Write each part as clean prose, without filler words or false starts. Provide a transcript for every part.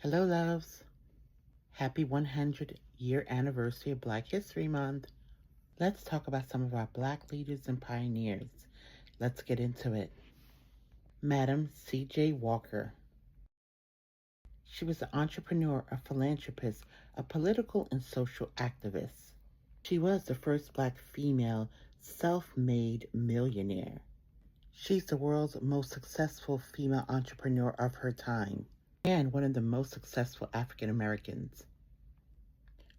Hello, loves. Happy 100-year anniversary of Black History Month. Let's talk about some of our Black leaders and pioneers. Let's get into it. Madam C.J. Walker. She was an entrepreneur, a philanthropist, a political and social activist. She was the first Black female self-made millionaire. She's the world's most successful female entrepreneur of her time and one of the most successful African Americans.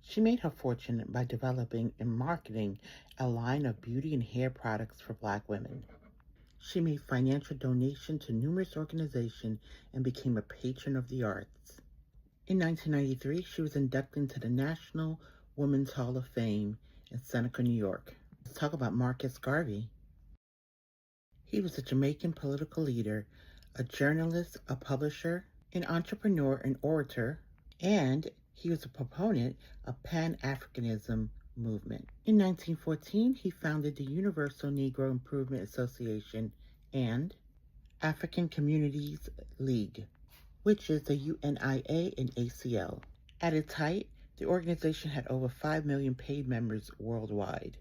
She made her fortune by developing and marketing a line of beauty and hair products for Black women. She made financial donations to numerous organizations and became a patron of the arts. In 1993, she was inducted into the National Women's Hall of Fame in Seneca, New York. Let's talk about Marcus Garvey. He was a Jamaican political leader, a journalist, a publisher, an entrepreneur, an orator, and he was a proponent of Pan-Africanism movement. In 1914, he founded the Universal Negro Improvement Association and African Communities League, which is the UNIA and ACL. At its height, the organization had over 5 million paid members worldwide.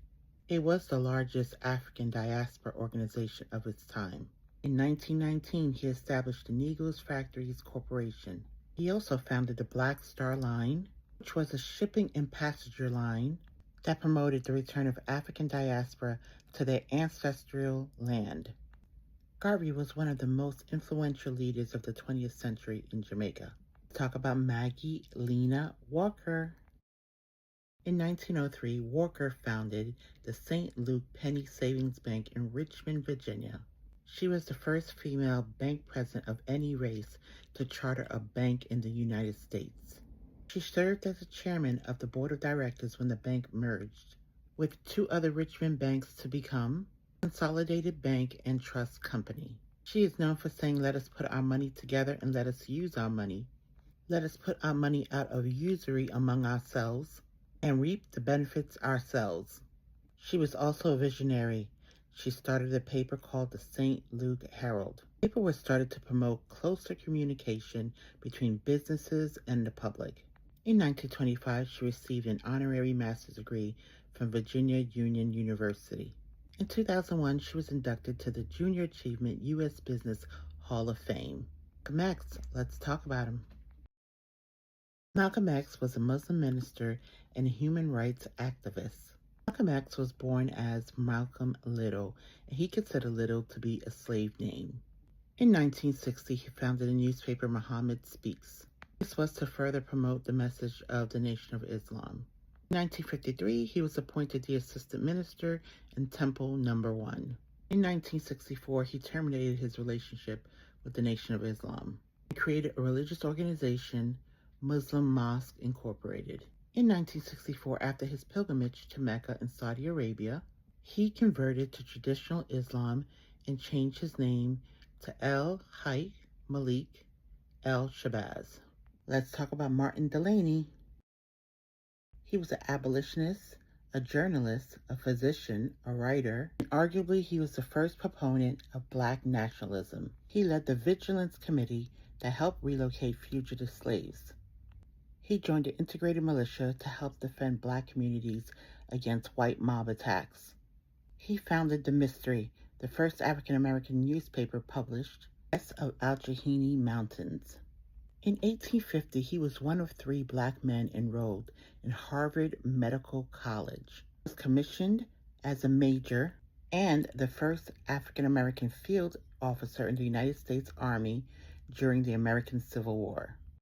It was the largest African diaspora organization of its time. In 1919, he established the Negroes Factories Corporation. He also founded the Black Star Line, which was a shipping and passenger line that promoted the return of African diaspora to their ancestral land. Garvey was one of the most influential leaders of the 20th century in Jamaica. Let's talk about Maggie Lena Walker. In 1903, Walker founded the St. Luke Penny Savings Bank in Richmond, Virginia. She was the first female bank president of any race to charter a bank in the United States. She served as the chairman of the board of directors when the bank merged with two other Richmond banks to become Consolidated Bank and Trust Company. She is known for saying, "Let us put our money together and let us use our money. Let us put our money out of usury among ourselves and reap the benefits ourselves." She was also a visionary. She started a paper called the St. Luke Herald. The paper was started to promote closer communication between businesses and the public. In 1925, she received an honorary master's degree from Virginia Union University. In 2001, she was inducted to the Junior Achievement U.S. Business Hall of Fame. Malcolm X, let's talk about him. Malcolm X was a Muslim minister and a human rights activist. Malcolm X was born as Malcolm Little, and he considered Little to be a slave name. In 1960, he founded the newspaper Muhammad Speaks. This was to further promote the message of the Nation of Islam. In 1953, he was appointed the assistant minister in Temple No. 1. In 1964, he terminated his relationship with the Nation of Islam. He created a religious organization, Muslim Mosque Incorporated. In 1964, after his pilgrimage to Mecca in Saudi Arabia, he converted to traditional Islam and changed his name to Hajj Malik Shabazz. Let's talk about Martin Delany. He was an abolitionist, a journalist, a physician, a writer, and arguably he was the first proponent of Black nationalism. He led the Vigilance Committee that helped relocate fugitive slaves. He joined the integrated militia to help defend Black communities against white mob attacks. He founded The Mystery, the first African-American newspaper published west of Allegheny Mountains. In 1850, he was one of 3 Black men enrolled in Harvard Medical College. He was commissioned as a major and the first African-American field officer in the United States Army during the American Civil War.